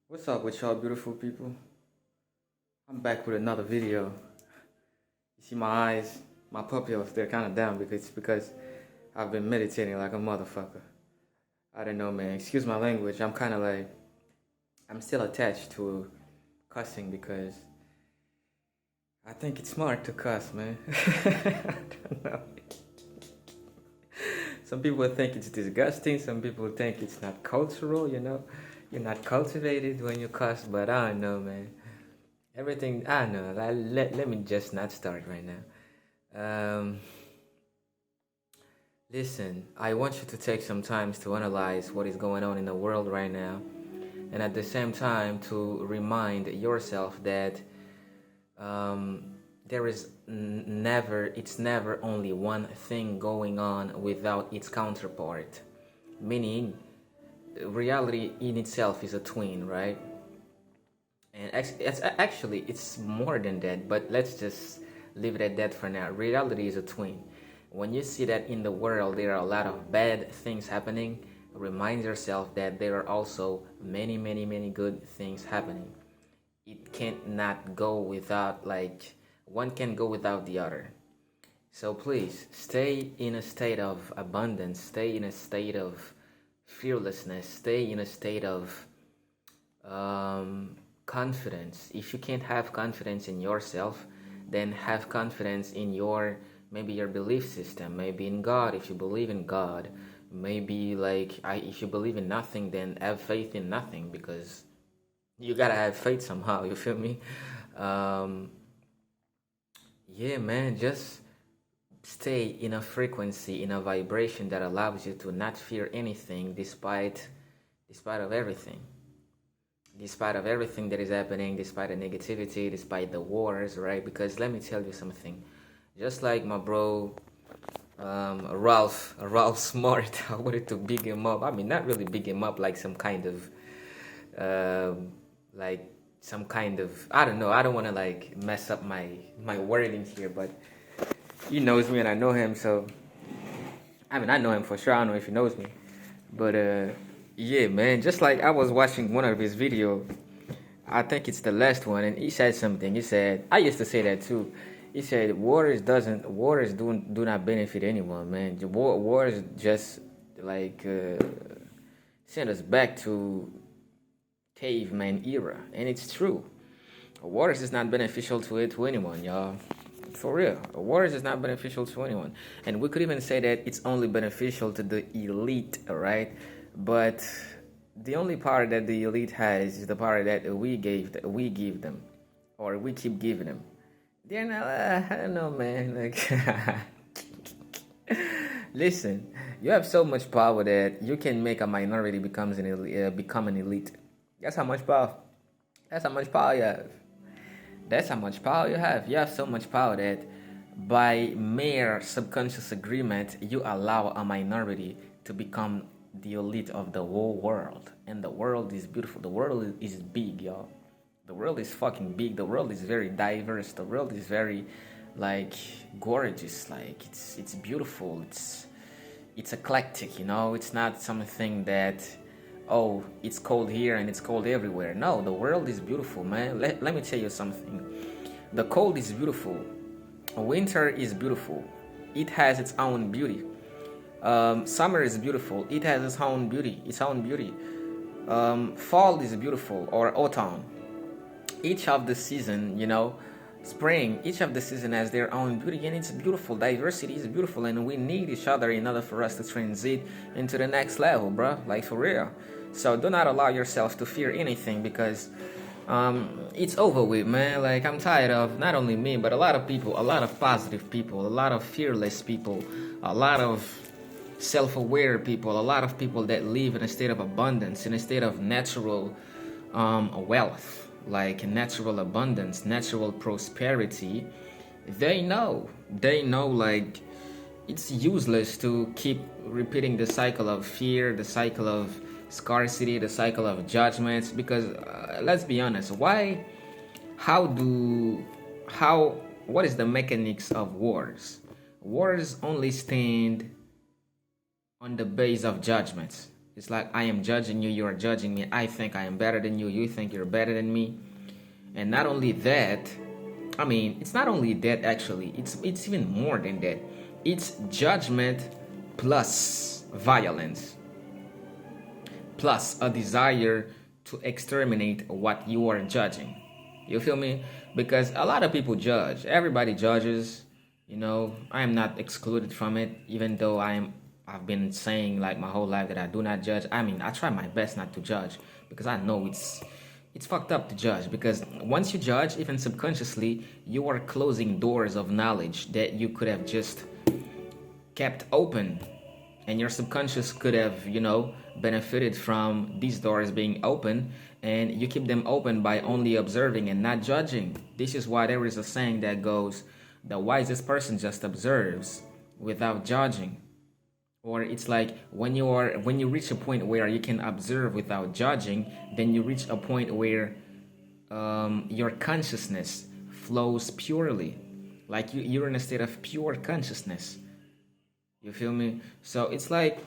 What's up with y'all beautiful people? I'm back with another video. You see my eyes, my pupils, they're kind of down because I've been meditating like a motherfucker. I don't know, man. Excuse my language. I'm kind of like, I'm still attached to cussing because I think it's smart to cuss, man. I don't know. Some people think it's disgusting. Some people think it's not cultural, you know. You're not cultivated when you cuss, but I don't know, man. Everything, I don't know. Let me just not start right now. Um, Listen, I want you to take some time to analyze what is going on in the world right now, and at the same time to remind yourself that there is it's never only one thing going on without its counterpart. Meaning, reality in itself is a twin, right? And it's more than that, but let's just leave it at that for now. Reality is a twin. When you see that in the world there are a lot of bad things happening, remind yourself that there are also many, many, many good things happening. It can't not go without, like, one can go without the other. So please stay in a state of abundance, stay in a state of fearlessness, stay in a state of confidence. If you can't have confidence in yourself, then have confidence in maybe your belief system, maybe in God if you believe in God. Maybe if you believe in nothing, then have faith in nothing, because you gotta have faith somehow. You feel me? Yeah, man, just stay in a frequency, in a vibration that allows you to not fear anything despite of everything. Despite of everything that is happening, despite the negativity, despite the wars, right? Because let me tell you something. Just like my bro, Ralph Smart, I wanted to big him up. I mean, not really big him up like some kind of, I don't know. I don't want to like mess up my wording here, but he knows me and I know him, so I mean, I know him for sure. I don't know if he knows me, but yeah, man. Just like I was watching one of his video, I think it's the last one, and he said something. He said, I used to say that too. He said, wars do not benefit anyone, man. Wars just like send us back to caveman era, and it's true. Wars is not beneficial to anyone, y'all. For real, wars is not beneficial to anyone, and we could even say that it's only beneficial to the elite, right? But the only power that the elite has is the power that we give them, or we keep giving them. They're not. I don't know, man. Like, listen, you have so much power that you can make a minority become an elite. That's how much power. That's how much power you have. That's how much power you have. You have so much power that by mere subconscious agreement, you allow a minority to become the elite of the whole world. And the world is beautiful. The world is big, y'all. The world is fucking big. The world is very diverse. The world is very, like, gorgeous. Like, it's beautiful. It's eclectic, you know. It's not something that, oh, it's cold here and it's cold everywhere. No, the world is beautiful, man. Let me tell you something. The cold is beautiful. Winter is beautiful. It has its own beauty. Summer is beautiful. It has its own beauty. Fall is beautiful, or autumn. Each of the season, you know, spring, each of the season has their own beauty, and it's beautiful. Diversity is beautiful, and we need each other in order for us to transit into the next level, bro. Like, for real. So do not allow yourself to fear anything, because it's over with, man. Like, I'm tired of not only me, but a lot of people, a lot of positive people, a lot of fearless people, a lot of self-aware people, a lot of people that live in a state of abundance, in a state of natural wealth, like natural abundance, natural prosperity. They know, like, it's useless to keep repeating the cycle of fear, the cycle of scarcity, the cycle of judgments, because let's be honest, what is the mechanics of wars? Wars only stand on the base of judgments. It's like I am judging you, you are judging me. I think I am better than you, you think you're better than me. And not only that, I mean, it's not only that actually. It's even more than that. It's judgment plus violence, plus a desire to exterminate what you are judging. You feel me? Because a lot of people judge. Everybody judges. You know, I am not excluded from it, even though I've been saying like my whole life that I do not judge. I mean, I try my best not to judge because I know it's fucked up to judge, because once you judge, even subconsciously, you are closing doors of knowledge that you could have just kept open, and your subconscious could have, you know, benefited from these doors being open, and you keep them open by only observing and not judging. This is why there is a saying that goes, the wisest person just observes without judging. Or it's like when you reach a point where you can observe without judging, then you reach a point where your consciousness flows purely, like you're in a state of pure consciousness. You feel me? So it's like,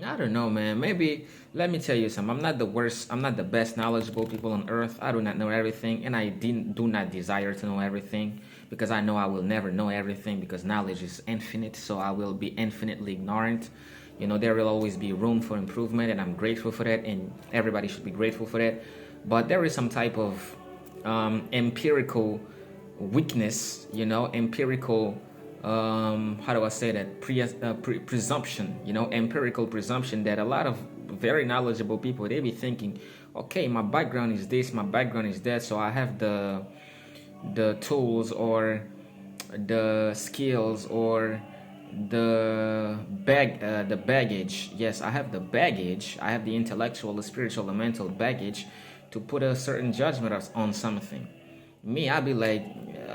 I don't know, man. Maybe let me tell you something. I'm not the worst. I'm not the best knowledgeable people on earth. I do not know everything, and I do not desire to know everything, because I know I will never know everything, because knowledge is infinite. So I will be infinitely ignorant. You know, there will always be room for improvement, and I'm grateful for that, and everybody should be grateful for that. But there is some type of empirical weakness. You know, empirical. How do I say that? Presumption, you know, empirical presumption, that a lot of very knowledgeable people, they be thinking, okay, my background is this, my background is that, so I have the tools or the skills or the baggage. Yes, I have the baggage. I have the intellectual, the spiritual, the mental baggage to put a certain judgment on something. Me, I'd be like,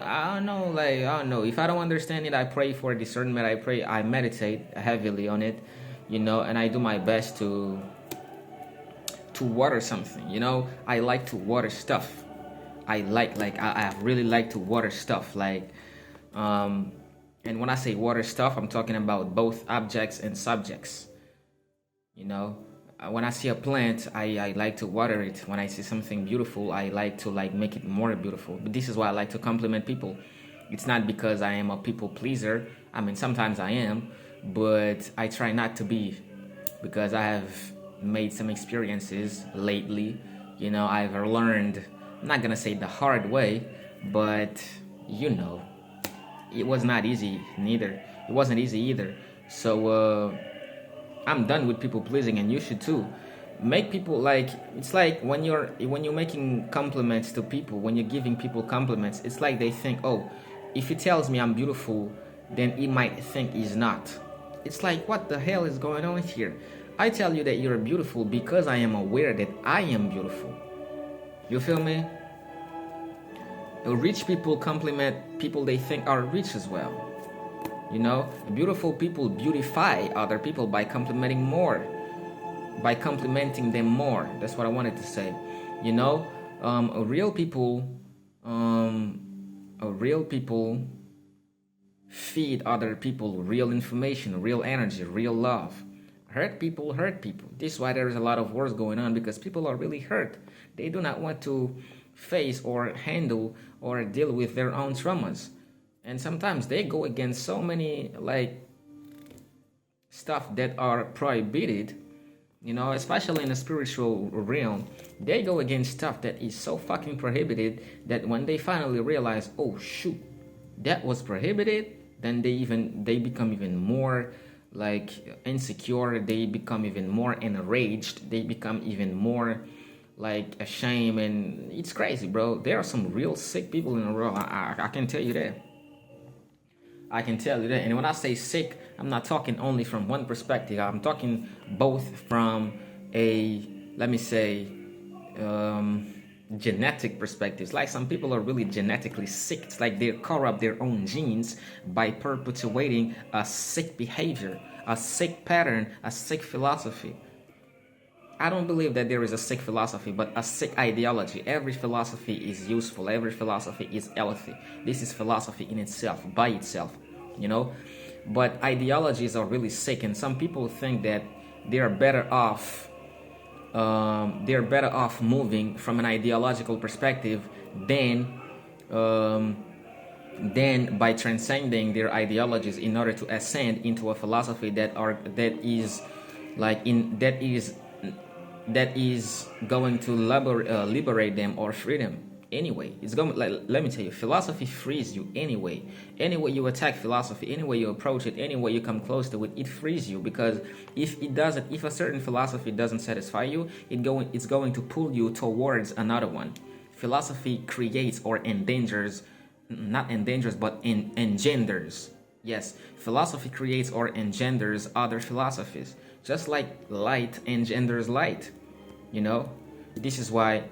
I don't know. If I don't understand it, I pray for discernment. I meditate heavily on it, you know, and I do my best to water something, you know. I like to water stuff. I really like to water stuff, like, and when I say water stuff, I'm talking about both objects and subjects, you know. When I see a plant, I like to water it. When I see something beautiful, I like to like make it more beautiful. But this is why I like to compliment people. It's not because I am a people pleaser. I mean, sometimes I am, but I try not to be, because I have made some experiences lately. You know, I've learned, I'm not gonna say the hard way, but you know, it was not easy neither. It wasn't easy either. So I'm done with people pleasing, and you should too. Make people like, it's like when you're making compliments to people, when you're giving people compliments, it's like they think, oh, if he tells me I'm beautiful, then he might think he's not. It's like, what the hell is going on here? I tell you that you're beautiful because I am aware that I am beautiful. You feel me? Rich people compliment people they think are rich as well. You know, beautiful people beautify other people by complimenting more, by complimenting them more. That's what I wanted to say. You know, real people feed other people real information, real energy, real love. Hurt people hurt people. This is why there is a lot of wars going on, because people are really hurt. They do not want to face or handle or deal with their own traumas. And sometimes they go against so many like stuff that are prohibited, you know, especially in the spiritual realm. They go against stuff that is so fucking prohibited that when they finally realize, oh shoot, that was prohibited, then they become even more like insecure. They become even more enraged. They become even more like ashamed, and it's crazy, bro. There are some real sick people in the world. I can tell you that. I can tell you that. And when I say sick, I'm not talking only from one perspective. I'm talking both from a, let me say, genetic perspectives. Like some people are really genetically sick. It's like they corrupt their own genes by perpetuating a sick behavior, a sick pattern, a sick philosophy. I don't believe that there is a sick philosophy, but a sick ideology. Every philosophy is useful. Every philosophy is healthy. This is philosophy in itself, by itself, you know. But ideologies are really sick, and some people think that they are better off. They're better off moving from an ideological perspective than by transcending their ideologies in order to ascend into a philosophy that is going to liberate them or free them. Anyway, it's going, like, let me tell you, philosophy frees you anyway. Any way you attack philosophy, any way you approach it, any way you come close to it, it frees you. Because if a certain philosophy doesn't satisfy you, it's going to pull you towards another one. Philosophy creates or engenders, not endangers, but engenders. Yes, philosophy creates or engenders other philosophies, just like light engenders light. This is why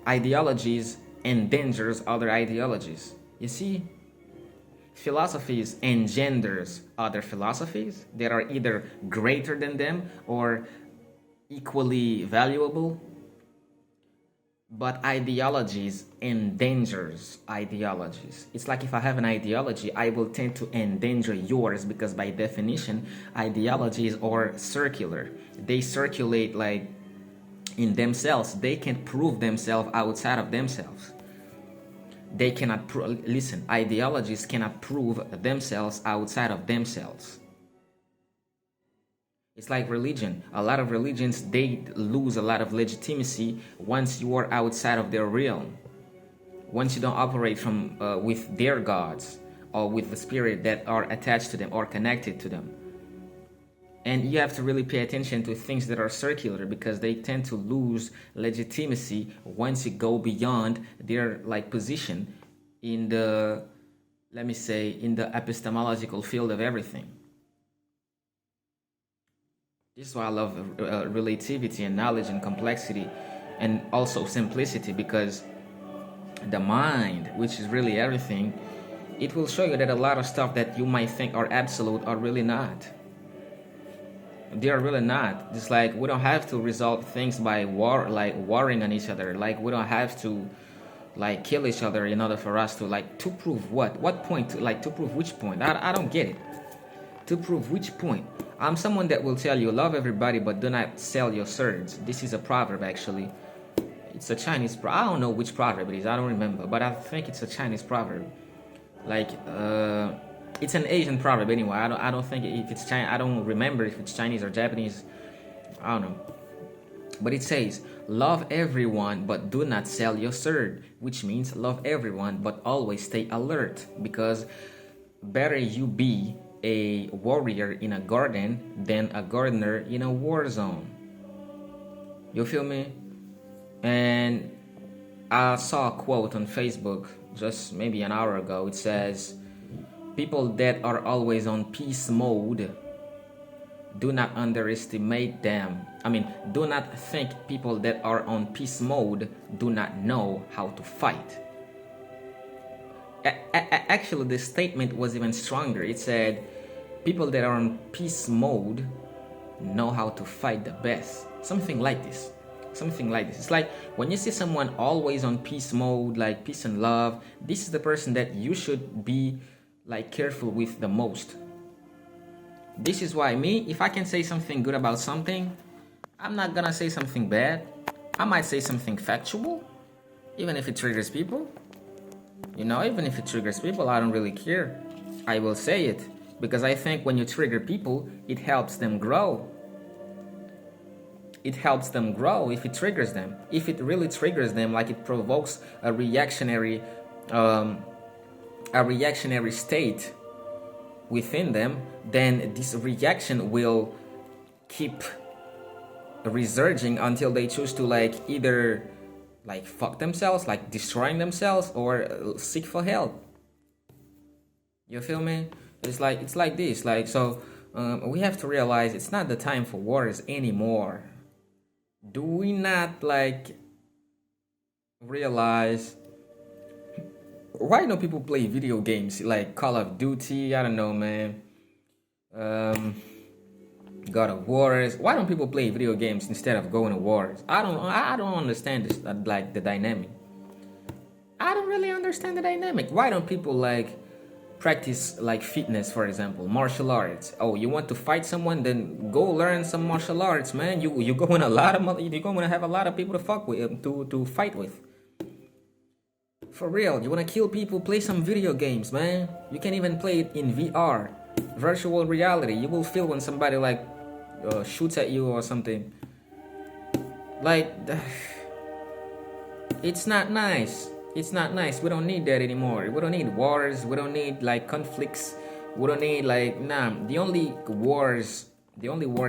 ideologies endangers other ideologies. You see, philosophies engenders other philosophies that are either greater than them or equally valuable. But ideologies endangers ideologies. It's like if I have an ideology, I will tend to endanger yours, because by definition, ideologies are circular. They circulate like in themselves. They can't prove themselves outside of themselves. They cannot listen, ideologies cannot prove themselves outside of themselves. It's like religion. A lot of religions, they lose a lot of legitimacy once you are outside of their realm. Once you don't operate from with their gods or with the spirit that are attached to them or connected to them. And you have to really pay attention to things that are circular, because they tend to lose legitimacy once you go beyond their position in the, let me say, in the epistemological field of everything. This is why I love relativity and knowledge and complexity and also simplicity, because the mind, which is really everything, it will show you that a lot of stuff that you might think are absolute are really not. They are really not. It's like we don't have to resolve things by warring on each other. Like we don't have to kill each other in order for us to prove what point, to prove which point. I don't get it. To prove which point? I'm someone that will tell you, love everybody but do not sell your swords. This is a proverb, actually. It's a Chinese proverb. I don't know which proverb it is. I don't remember. But I think it's a Chinese proverb. It's an Asian proverb anyway. I don't think if it's Chinese. I don't remember if it's Chinese or Japanese. I don't know. But it says, love everyone but do not sell your sword. Which means love everyone but always stay alert. Because better you be a warrior in a garden than a gardener in a war zone. You feel me? And I saw a quote on Facebook just maybe an hour ago. It says, people that are always on peace mode, do not underestimate them. Do not think people that are on peace mode do not know how to fight. Actually, the statement was even stronger. It said, people that are on peace mode know how to fight the best. Something like this. It's like when you see someone always on peace mode, like peace and love, this is the person that you should be careful with the most. This is why if I can say something good about something, I'm not gonna say something bad. I might say something factual, even if it triggers people. Even if it triggers people, I don't really care. I will say it, because I think when you trigger people, it helps them grow. It helps them grow if it triggers them. If it really triggers them, it provokes a reactionary state within them, then this reaction will keep resurging until they choose to either fuck themselves, destroying themselves, or seek for help. You feel me? It's like this. So we have to realize it's not the time for wars anymore. Do we not realize why don't people play video games like Call of Duty? I don't know, man. God of Wars. Why don't people play video games instead of going to wars? I don't understand this, the dynamic. I don't really understand the dynamic. Why don't people Practice like fitness, for example, martial arts. Oh, you want to fight someone? Then go learn some martial arts, man. You go in a lot of you're going to have a lot of people to fuck with, to fight with. For real, you want to kill people? Play some video games, man. You can even play it in VR, virtual reality. You will feel when somebody like shoots at you or something. Like, it's not nice. It's not nice. We don't need that anymore. We don't need wars. We don't need like conflicts. We don't need like, nah. The only war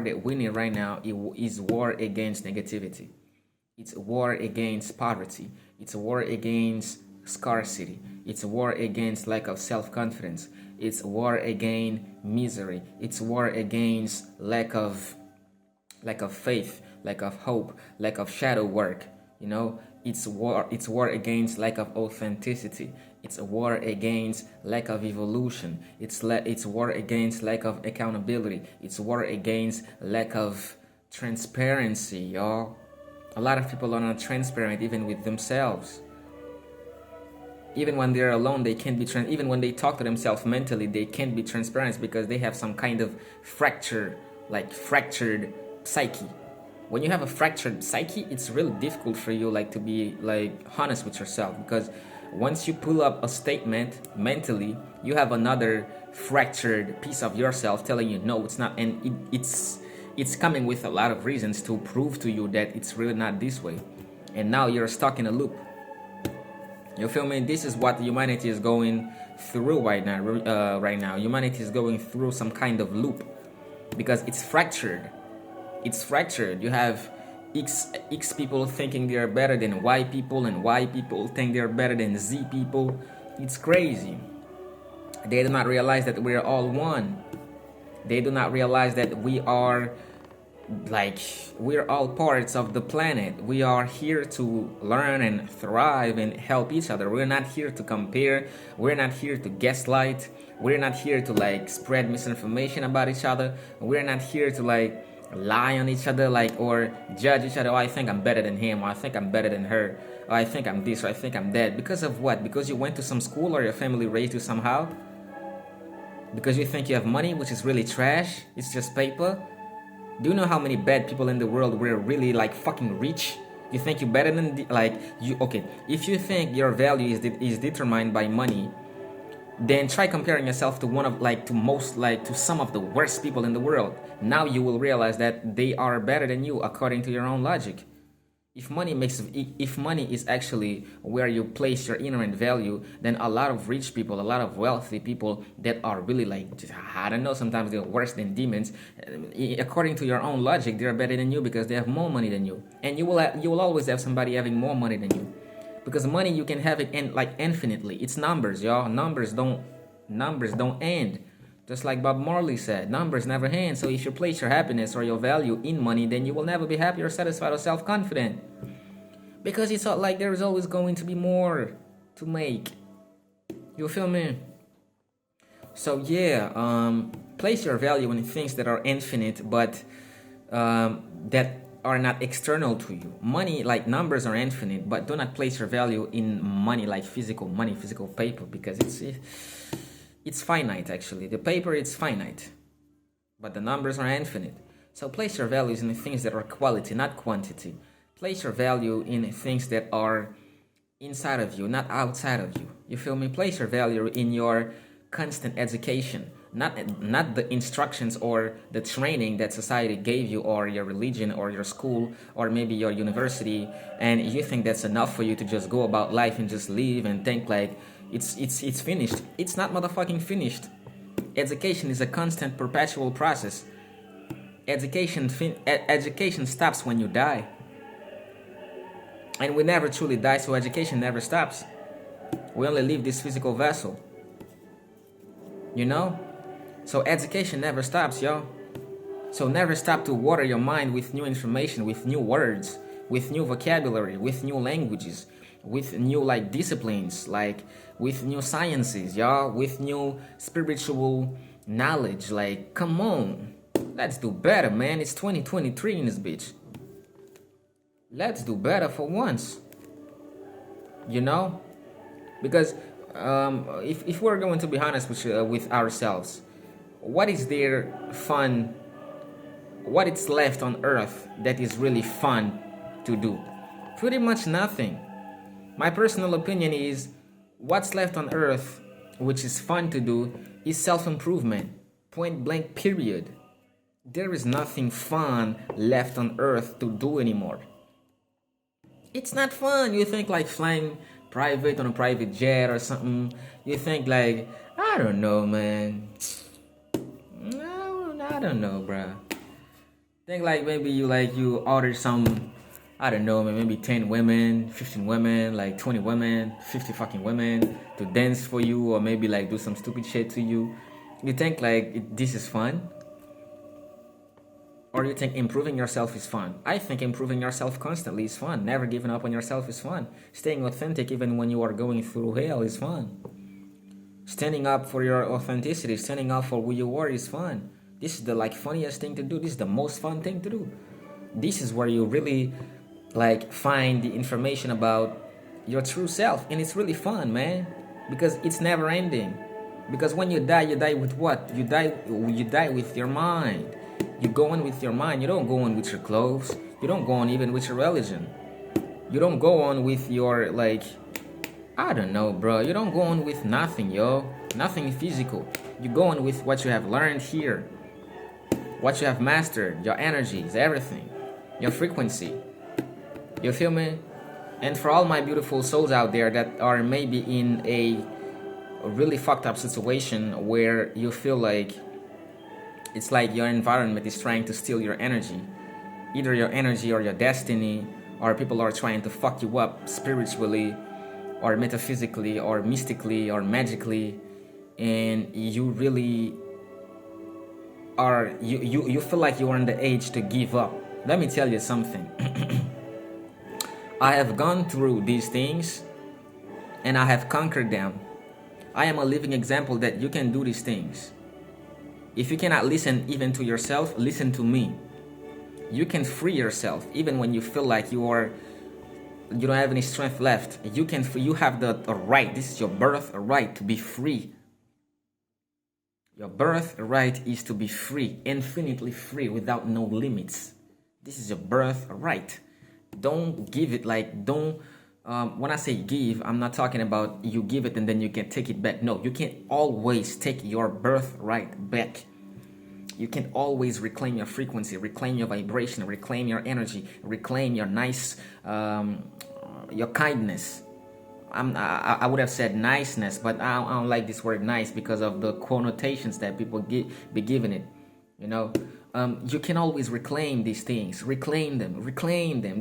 that we need right now is war against negativity. It's a war against poverty. It's a war against scarcity. It's a war against lack of self-confidence. It's a war against misery. It's a war against lack of faith, lack of hope, lack of shadow work. You know, it's war against lack of authenticity. It's a war against lack of evolution. It's war against lack of accountability. It's war against lack of transparency, y'all. A lot of people are not transparent even with themselves. Even when they're alone, they can't be even when they talk to themselves mentally, they can't be transparent because they have some kind of fractured psyche. When you have a fractured psyche, it's really difficult for you like to be like honest with yourself, because once you pull up a statement mentally, you have another fractured piece of yourself telling you no, it's not, and it's coming with a lot of reasons to prove to you that it's really not this way, and now you're stuck in a loop. You feel me? This is what humanity is going through right now. Humanity is going through some kind of loop because it's fractured. You have X people thinking they're better than Y people, and Y people think they're better than Z people. It's crazy. They do not realize that we're all one. They do not realize that we're all parts of the planet. We are here to learn and thrive and help each other. We're not here to compare. We're not here to gaslight. We're not here to like spread misinformation about each other. We're not here to like lie on each other, like, or judge each other. Oh, I think I'm better than him, or I think I'm better than her, or I think I'm this, or I think I'm that. Because of what? Because you went to some school or your family raised you somehow? Because you think you have money, which is really trash? It's just paper? Do you know how many bad people in the world were really like fucking rich? You think you're better than okay, if you think your value is determined by money, then try comparing yourself to to some of the worst people in the world. Now you will realize that they are better than you according to your own logic. If money is actually where you place your inherent value, then a lot of rich people, a lot of wealthy people that are really like, I don't know, sometimes they're worse than demons. According to your own logic, they're better than you because they have more money than you, and you will always have somebody having more money than you. Because money, you can have it infinitely. It's numbers, y'all. Numbers don't end. Just like Bob Marley said, numbers never end. So if you place your happiness or your value in money, then you will never be happy or satisfied or self-confident. Because it's not like there is always going to be more to make. You feel me? So yeah, place your value in things that are infinite, but that are not external to you. Money, like numbers, are infinite, but do not place your value in money, like physical money, physical paper, because it's finite. Actually, the paper, it's finite, but the numbers are infinite. So place your values in things that are quality, not quantity. Place your value in things that are inside of you, not outside of you. You feel me? Place your value in your constant education, not the instructions or the training that society gave you, or your religion, or your school, or maybe your university, and you think that's enough for you to just go about life and just live and think like it's finished. It's not motherfucking finished. Education is a constant, perpetual process. Education stops when you die, and we never truly die, so education never stops. We only leave this physical vessel, you know? So education never stops, y'all. So never stop to water your mind with new information, with new words, with new vocabulary, with new languages, with new disciplines, with new sciences, y'all, with new spiritual knowledge. Come on, let's do better, man. It's 2023 in this bitch. Let's do better for once, you know? Because if we're going to be honest with ourselves, what is there fun, what is left on earth that is really fun to do? Pretty much nothing. My personal opinion is what's left on earth which is fun to do is self-improvement, point blank period. There is nothing fun left on earth to do anymore. It's not fun. You think like flying private on a private jet or something. You think like, I don't know, man. No, I don't know, bruh. Think like maybe you order some, I don't know, maybe 10 women, 15 women, like 20 women, 50 fucking women to dance for you, or maybe like do some stupid shit to you. You think like this is fun? Or you think improving yourself is fun? I think improving yourself constantly is fun. Never giving up on yourself is fun. Staying authentic even when you are going through hell is fun. Standing up for your authenticity, standing up for who you are is fun. This is the funniest thing to do. This is the most fun thing to do. This is where you really find the information about your true self, and it's really fun, man, because it's never ending. Because when you die with what? You die with your mind. You go on with your mind. You don't go on with your clothes. You don't go on even with your religion. You don't go on with your I don't know, bro. You don't go on with nothing, yo. Nothing physical. You go on with what you have learned here, what you have mastered, your energies, everything, your frequency. You feel me? And for all my beautiful souls out there that are maybe in a really fucked up situation where you feel like it's like your environment is trying to steal your energy, either your energy or your destiny, or people are trying to fuck you up spiritually or metaphysically or mystically or magically, and you really are, you feel like you are on the age to give up. Let me tell you something. I have gone through these things and I have conquered them. I am a living example that you can do these things. If you cannot listen even to yourself, listen to me. You can free yourself even when you feel like you don't have any strength left. You have the right. This is your birthright to be free. Your birthright is to be free, infinitely free, without no limits. This is your birthright. Don't give it when I say give, I'm not talking about you give it and then you can take it back. No, you can always take your birthright back. You can always reclaim your frequency, reclaim your vibration, reclaim your energy, reclaim your nice, your kindness. I would have said niceness, but I don't like this word nice because of the connotations that people be giving it. You know, you can always reclaim these things. Reclaim them.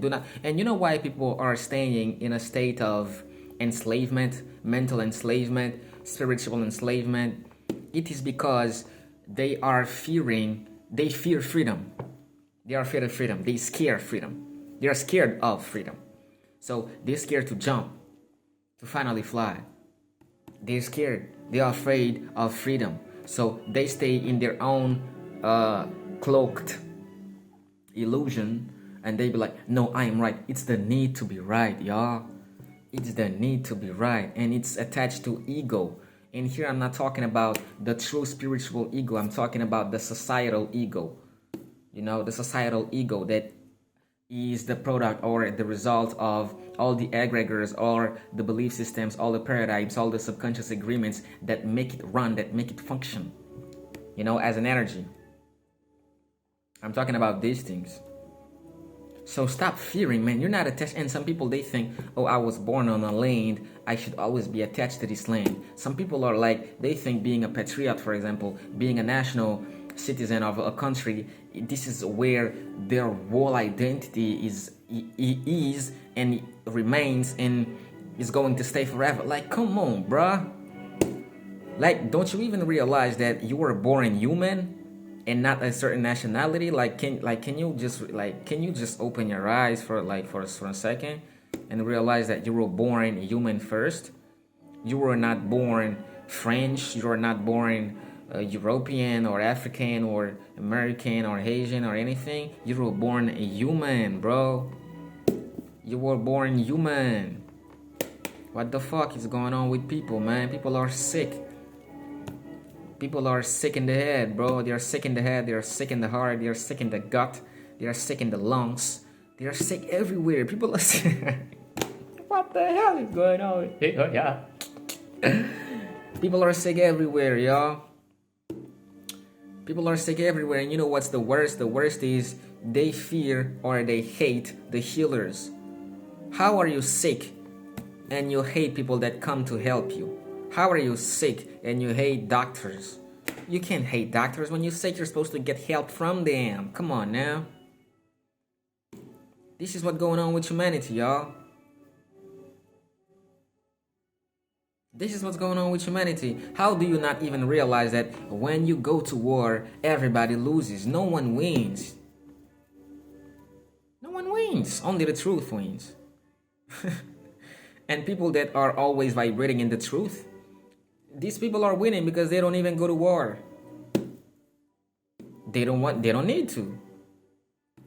Do not. And you know why people are staying in a state of enslavement, mental enslavement, spiritual enslavement? It is because they fear freedom. They are afraid of freedom. They scare freedom. They are scared of freedom. So they're scared to jump, to finally fly. They're scared. They are afraid of freedom. So they stay in their own cloaked illusion, and they be like, no, I am right. It's the need to be right, y'all. It's the need to be right, and it's attached to ego. And here I'm not talking about the true spiritual ego. I'm talking about the societal ego. You know, the societal ego that is the product or the result of all the egregors, or the belief systems, all the paradigms, all the subconscious agreements that make it run, that make it function, you know, as an energy. I'm talking about these things. So stop fearing, man. You're not attached. And some people, they think, oh, I was born on a land, I should always be attached to this land. Some people are like, they think being a patriot, for example, being a national citizen of a country, this is where their whole identity is and remains and is going to stay forever. Like, come on, bruh. Like, don't you even realize that you were born human and not a certain nationality? Can you just open your eyes for a second and realize that you were born human first? You were not born French. You were not born European or African or American or Asian or anything. You were born a human, bro. You were born human. What the fuck is going on with people, man? People are sick. People are sick in the head, bro. They are sick in the head. They are sick in the heart. They are sick in the gut. They are sick in the lungs. They are sick everywhere. People are sick. What the hell is going on? Yeah. People are sick everywhere, y'all. People are sick everywhere. And you know what's the worst? The worst is they fear or they hate the healers. How are you sick and you hate people that come to help you? How are you sick and you hate doctors? You can't hate doctors. When you're sick, you're supposed to get help from them. Come on now. This is what's going on with humanity, y'all. This is what's going on with humanity. How do you not even realize that when you go to war, everybody loses? No one wins. No one wins. Only the truth wins. And people that are always vibrating in the truth, these people are winning because they don't even go to war. They don't need to.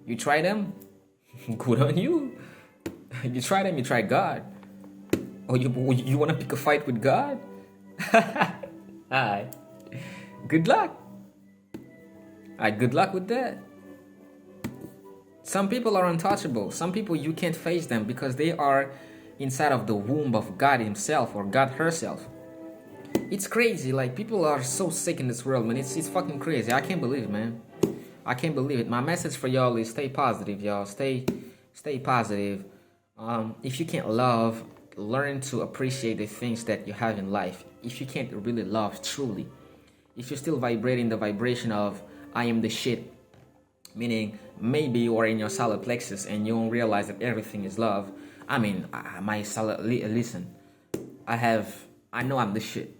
You try them, good on you. You try them, you try God. Or you want to pick a fight with God? Alright. Good luck. Alright, good luck with that. Some people are untouchable. Some people you can't face them because they are inside of the womb of God himself or God herself. It's crazy. Like, people are so sick in this world, man. It's fucking crazy. I can't believe it, man. I can't believe it. My message for y'all is stay positive, y'all. Stay positive. If you can't love, learn to appreciate the things that you have in life. If you can't really love truly, if you're still vibrating the vibration of I am the shit, meaning maybe you are in your solar plexus and you don't realize that everything is love. I mean, listen, I know I'm the shit,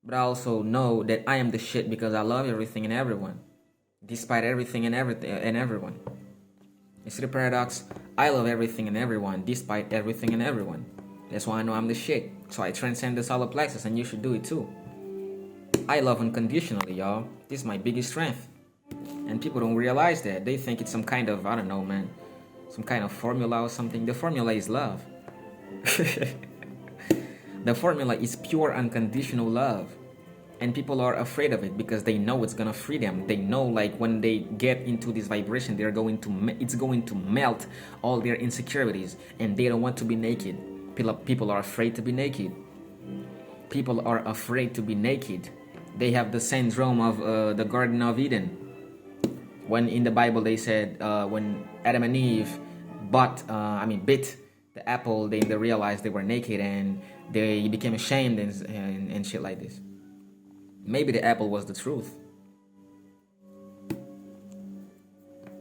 but I also know that I am the shit because I love everything and everyone, despite everything and everyone. You see the paradox? I love everything and everyone, despite everything and everyone. That's why I know I'm the shit. So I transcend the solar plexus, and you should do it too. I love unconditionally, y'all. This is my biggest strength. And people don't realize that. They think it's some kind of, I don't know, man, some kind of formula or something. The formula is love. The formula is pure unconditional love. And people are afraid of it because they know it's gonna free them. They know, like, when they get into this vibration, it's going to melt all their insecurities, and they don't want to be naked. People are afraid to be naked. People are afraid to be naked. They have the syndrome of the Garden of Eden. When in the Bible they said when Adam and Eve bit the apple, they realized they were naked and they became ashamed and shit like this. Maybe the apple was the truth.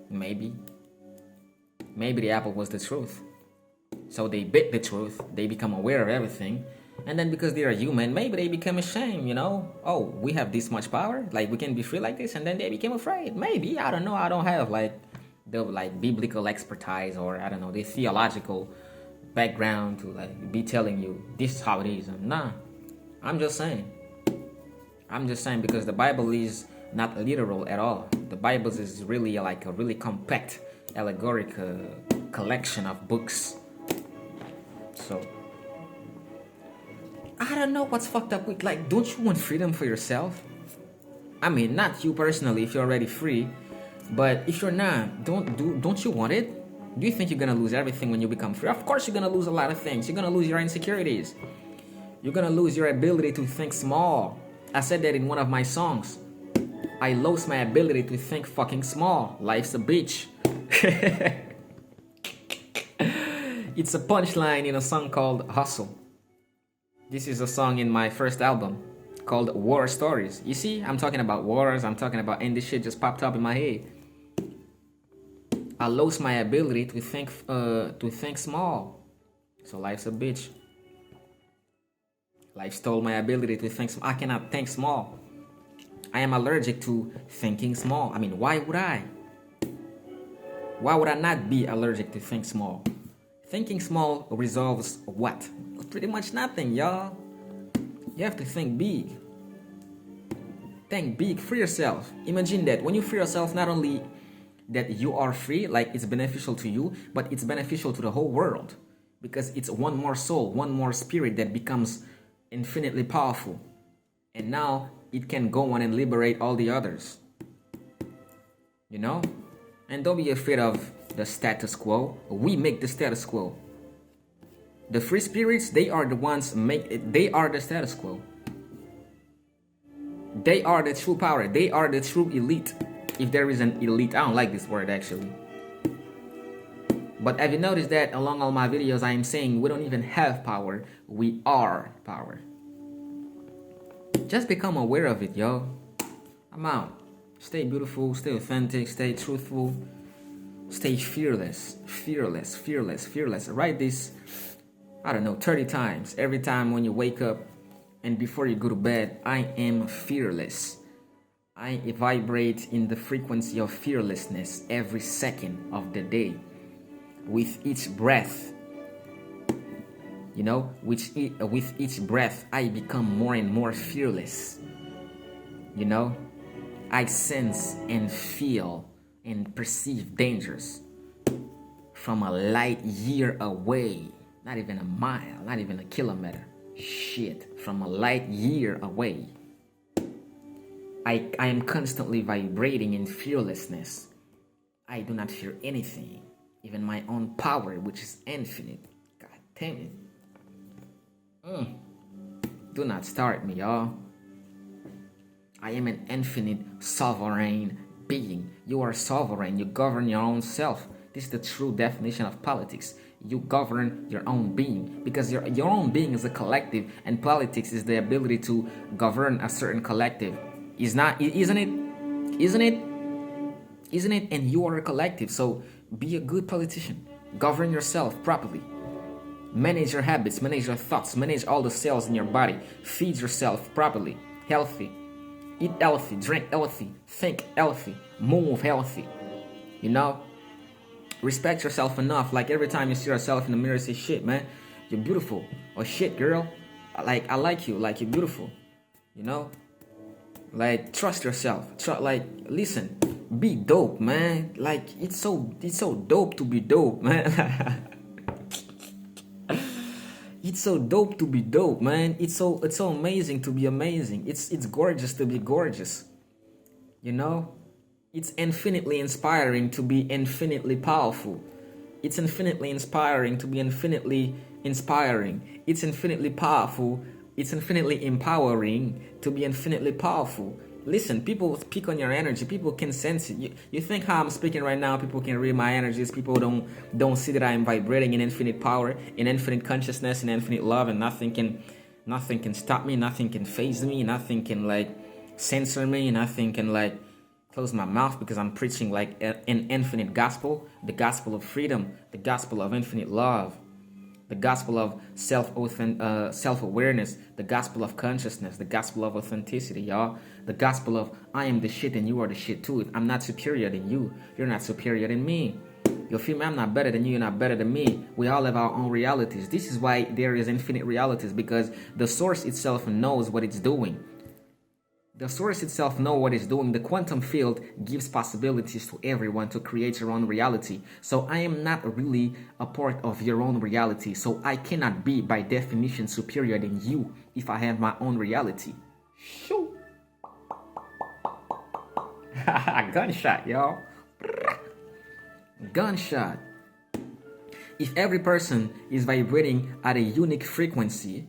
Maybe the apple was the truth. So they bit the truth. They become aware of everything. And then because they are human, maybe they become ashamed, you know? Oh, we have this much power? Like, we can be free like this? And then they became afraid. Maybe. I don't know. I don't have, the biblical expertise or, I don't know, the theological background to, be telling you this is how it is. Nah. I'm just saying because the Bible is not literal at all. The Bible is really a really compact, allegorical collection of books. So, I don't know what's fucked up with, don't you want freedom for yourself? I mean, not you personally if you're already free, but if you're not, don't you want it? Do you think you're gonna lose everything when you become free? Of course you're gonna lose a lot of things. You're gonna lose your insecurities. You're gonna lose your ability to think small. I said that in one of my songs. I lost my ability to think fucking small. Life's a bitch. It's a punchline in a song called Hustle. This is a song in my first album called War Stories. You see, I'm talking about wars, I'm talking about, and this shit just popped up in my head. I lost my ability to think small. So life's a bitch. Life stole my ability to think small. I cannot think small. I am allergic to thinking small. I mean, why would I? Why would I not be allergic to think small? Thinking small resolves what? Pretty much nothing, y'all. You have to think big. Think big. Free yourself. Imagine that when you free yourself, not only that you are free, like it's beneficial to you, but it's beneficial to the whole world. because it's one more soul, one more spirit that becomes infinitely powerful. And now it can go on and liberate all the others. You know? And don't be afraid of the status quo. We make the status quo. The free spirits, they are the ones they are the status quo. They are the true power. They are the true elite. If there is an elite, I don't like this word actually. But have you noticed that along all my videos I am saying we don't even have power, we are power. Just become aware of it, yo. I'm out. Stay beautiful, stay authentic, stay truthful, stay fearless, fearless, fearless, fearless. Write this, I don't know, 30 times. Every time when you wake up and before you go to bed, I am fearless. I vibrate in the frequency of fearlessness every second of the day. With each breath, you know, with each breath, I become more and more fearless. You know, I sense and feel and perceive dangers from a light year away. Not even a mile, not even a kilometer. Shit, from a light year away. I am constantly vibrating in fearlessness. I do not fear anything, even my own power, which is infinite. God damn it. Do not start me, y'all. I am an infinite sovereign being. You are sovereign. You govern your own self. This is the true definition of politics. You govern your own being, because your own being is a collective, and politics is the ability to govern a certain collective. Isn't it? And you are a collective, so be a good politician. Govern yourself properly. Manage your habits, manage your thoughts, manage all the cells in your body. Feed yourself properly, healthy. Eat healthy, drink healthy, think healthy, move healthy. You know? Respect yourself enough. Like every time you see yourself in the mirror, say, shit, man, you're beautiful. Or shit, girl, I like you, like you're beautiful. You know? Like, trust yourself. Listen, be dope, man. Like, it's so dope to be dope, man. It's so dope to be dope, man. It's so amazing to be amazing. It's gorgeous to be gorgeous. You know? It's infinitely inspiring to be infinitely powerful. It's infinitely inspiring to be infinitely inspiring. It's infinitely powerful. It's infinitely empowering to be infinitely powerful. Listen, people speak on your energy. People can sense it. You think how I'm speaking right now, people can read my energies. People don't see that I'm vibrating in infinite power, in infinite consciousness, in infinite love, and nothing can stop me, nothing can phase me, nothing can like censor me, nothing can like close my mouth, because I'm preaching like an infinite gospel, the gospel of freedom, the gospel of infinite love, the gospel of self-awareness, the gospel of consciousness, the gospel of authenticity, y'all. The gospel of I am the shit and you are the shit too. I'm not superior than you. You're not superior than me. You feel me? I'm not better than you. You're not better than me. We all have our own realities. This is why there is infinite realities, because the source itself knows what it's doing. The source itself knows what it's doing. The quantum field gives possibilities to everyone to create your own reality. So I am not really a part of your own reality. So I cannot be, by definition, superior than you if I have my own reality. Shoo! Gunshot, y'all. Gunshot. If every person is vibrating at a unique frequency,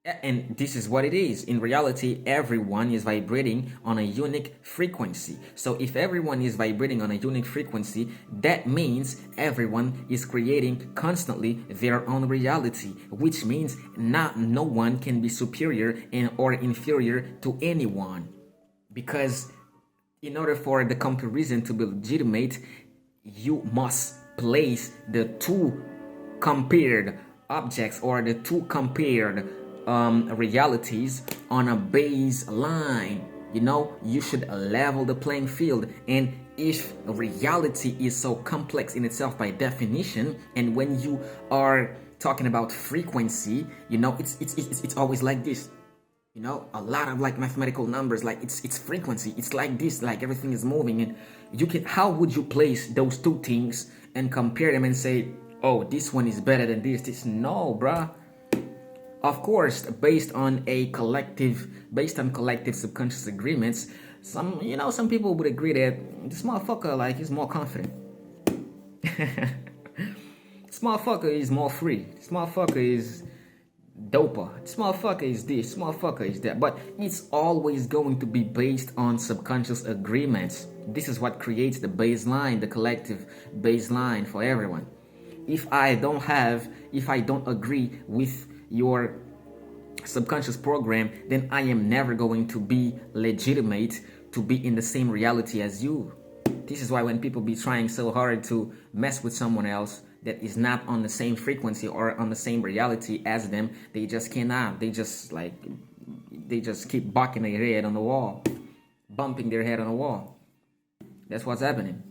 and this is what it is. In reality, everyone is vibrating on a unique frequency. So if everyone is vibrating on a unique frequency, that means everyone is creating constantly their own reality, which means no one can be superior or inferior to anyone. Because in order for the comparison to be legitimate, you must place the two compared objects or the two compared realities on a baseline. You know, you should level the playing field. And if reality is so complex in itself by definition, and when you are talking about frequency, you know, it's always like this. You know, a lot of like mathematical numbers, like it's frequency. It's like this, like everything is moving. And how would you place those two things and compare them and say, oh, this one is better than this. No, bruh. Of course, based on collective subconscious agreements, some people would agree that this motherfucker like is more confident. This motherfucker is more free. This motherfucker is doper. This motherfucker is this. This motherfucker is that. But it's always going to be based on subconscious agreements. This is what creates the baseline, the collective baseline for everyone. If I don't agree with your subconscious program, then I am never going to be legitimate to be in the same reality as you. This is why when people be trying so hard to mess with someone else that is not on the same frequency or on the same reality as them, they just cannot. They just keep bucking their head on the wall, bumping their head on the wall. That's what's happening.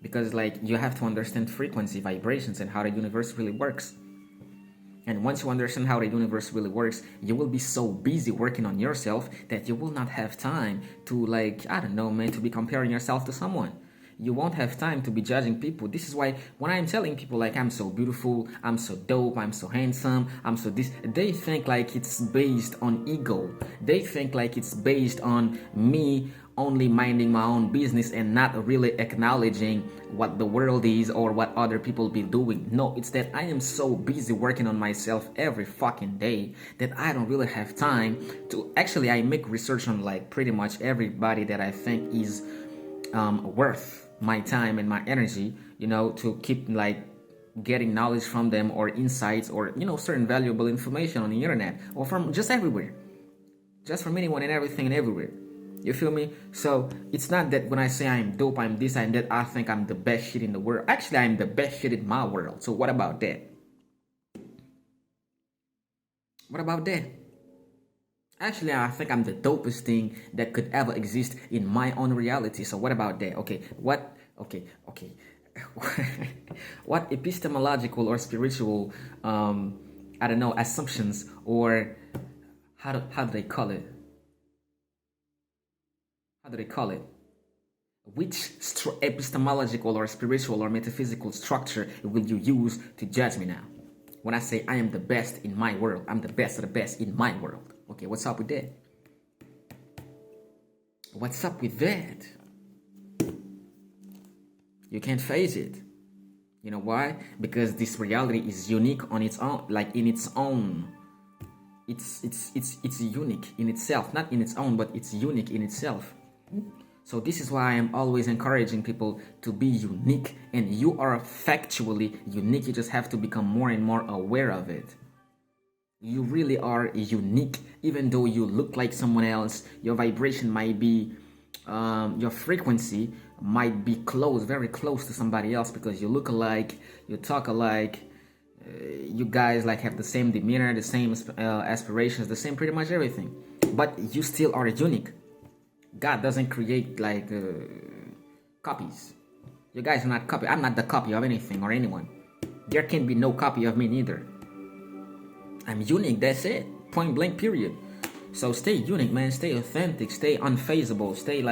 Because you have to understand frequency, vibrations, and how the universe really works. And once you understand how the universe really works, you will be so busy working on yourself that you will not have time to to be comparing yourself to someone. You won't have time to be judging people. This is why when I'm telling people I'm so beautiful, I'm so dope, I'm so handsome, I'm so this, they think it's based on ego. They think it's based on me only minding my own business and not really acknowledging what the world is or what other people be doing. No, it's that I am so busy working on myself every fucking day that I don't really have time to I make research on pretty much everybody that I think is worth my time and my energy, to keep getting knowledge from them or insights or certain valuable information on the internet or from just everywhere, just from anyone and everything and everywhere. You feel me? So it's not that when I say I'm dope, I'm this, I'm that, I think I'm the best shit in the world. Actually, I'm the best shit in my world. So what about that? What about that? Actually, I think I'm the dopest thing that could ever exist in my own reality. So what about that? Okay. What epistemological or spiritual assumptions, or how do they call it? How do they call it? Which epistemological or spiritual or metaphysical structure will you use to judge me now? When I say I am the best in my world, I'm the best of the best in my world. Okay, what's up with that? What's up with that? You can't face it. You know why? Because this reality is unique on its own, in its own. It's unique in itself, not in its own, but it's unique in itself. So this is why I am always encouraging people to be unique, and you are factually unique. You just have to become more and more aware of it. You really are unique, even though you look like someone else. Your vibration might be, your frequency might be very close to somebody else, because you look alike, you talk alike, you guys have the same demeanor, the same aspirations, the same pretty much everything. But you still are unique. God doesn't create copies. You guys are not copy. I'm not the copy of anything or anyone. There can be no copy of me neither. I'm unique, that's it. Point blank, period. So stay unique, man. Stay authentic. Stay unfazable. Stay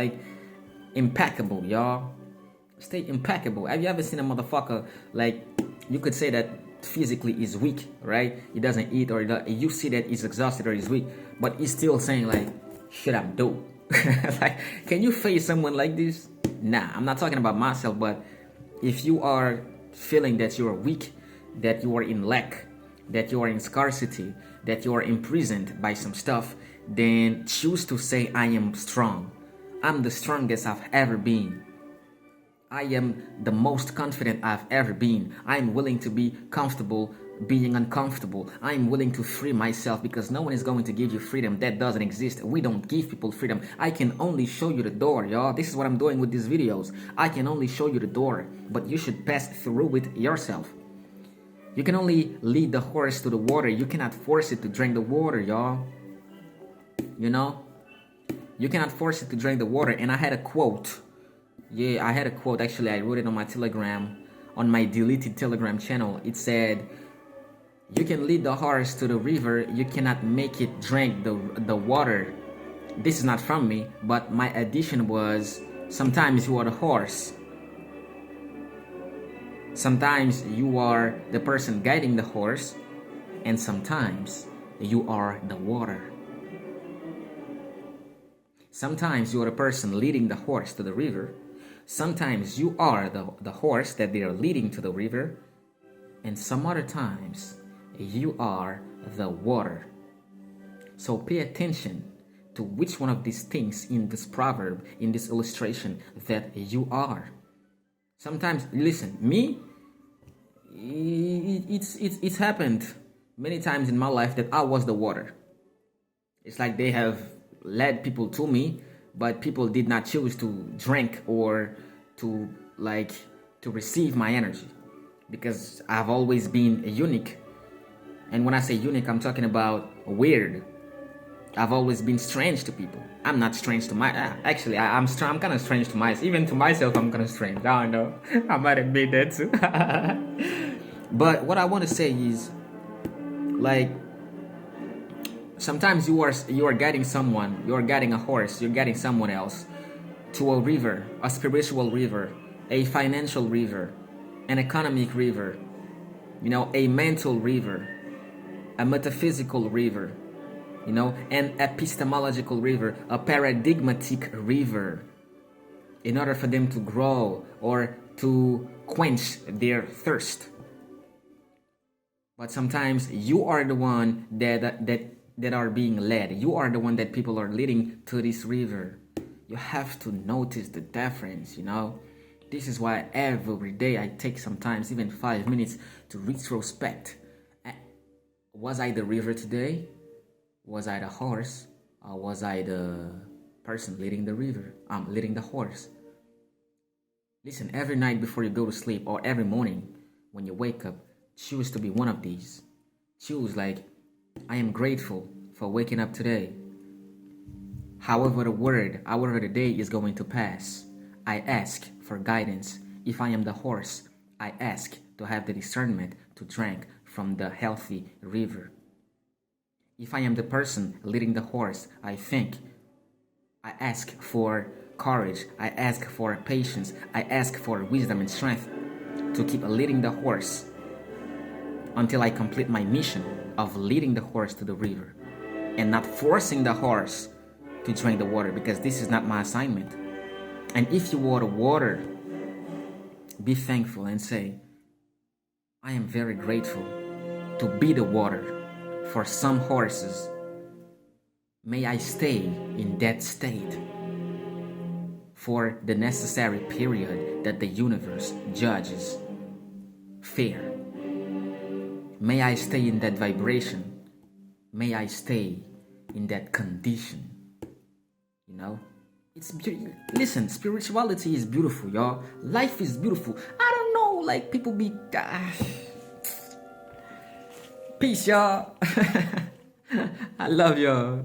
impeccable, y'all. Stay impeccable. Have you ever seen a motherfucker you could say that physically is weak, right? He doesn't eat, or you see that he's exhausted or he's weak, but he's still saying shit, I'm dope. Can you face someone like this? Nah, I'm not talking about myself, but if you are feeling that you are weak, that you are in lack, that you are in scarcity, that you are imprisoned by some stuff, then choose to say, I am strong. I'm the strongest I've ever been. I am the most confident I've ever been. I'm willing to be comfortable being uncomfortable. I'm willing to free myself, because no one is going to give you freedom. That doesn't exist. We don't give people freedom. I can only show you the door, y'all. This is what I'm doing with these videos. I can only show you the door, but you should pass through it yourself. You can only lead the horse to the water. You cannot force it to drink the water, y'all. You know? You cannot force it to drink the water. And I had a quote. Yeah, I had a quote. Actually, I wrote it on my Telegram, on my deleted Telegram channel. It said, you can lead the horse to the river. You cannot make it drink the water. This is not from me, but my addition was, sometimes you are the horse. Sometimes you are the person guiding the horse, and sometimes you are the water. Sometimes you are the person leading the horse to the river. Sometimes you are the horse that they are leading to the river. And some other times you are the water. So pay attention to which one of these things in this proverb, in this illustration, that you are. Sometimes, listen, me, it's happened many times in my life that I was the water. It's like they have led people to me, but people did not choose to drink or to receive my energy, because I've always been unique. And when I say unique, I'm talking about weird. I've always been strange to people. I'm not strange to actually, I'm kind of strange to myself. Even to myself, I'm kind of strange. I don't know. I might admit that too. But what I want to say is, like, sometimes you are guiding someone, you are guiding a horse, you're guiding someone else to a river, a spiritual river, a financial river, an economic river, a mental river, a metaphysical river, an epistemological river, a paradigmatic river, in order for them to grow or to quench their thirst. But sometimes you are the one that are being led. You are the one that people are leading to this river. You have to notice the difference, This is why every day I take sometimes even 5 minutes to retrospect. Was I the river today? Was I the horse? Or was I the person leading the river? Leading the horse. Listen, every night before you go to sleep, or every morning when you wake up, choose to be one of these. Choose, like, I am grateful for waking up today. However the day is going to pass, I ask for guidance. If I am the horse, I ask to have the discernment to drink from the healthy river. If I am the person leading the horse, I ask for courage, I ask for patience, I ask for wisdom and strength to keep leading the horse until I complete my mission of leading the horse to the river and not forcing the horse to drink the water, because this is not my assignment. And if you are the water, be thankful and say, I am very grateful to be the water for some horses. May I stay in that state for the necessary period that the universe judges fair. May I stay in that vibration. May I stay in that condition. It's beautiful. Listen, spirituality is beautiful, y'all. Life is beautiful. I don't know, like, people be... Peace, y'all. I love y'all.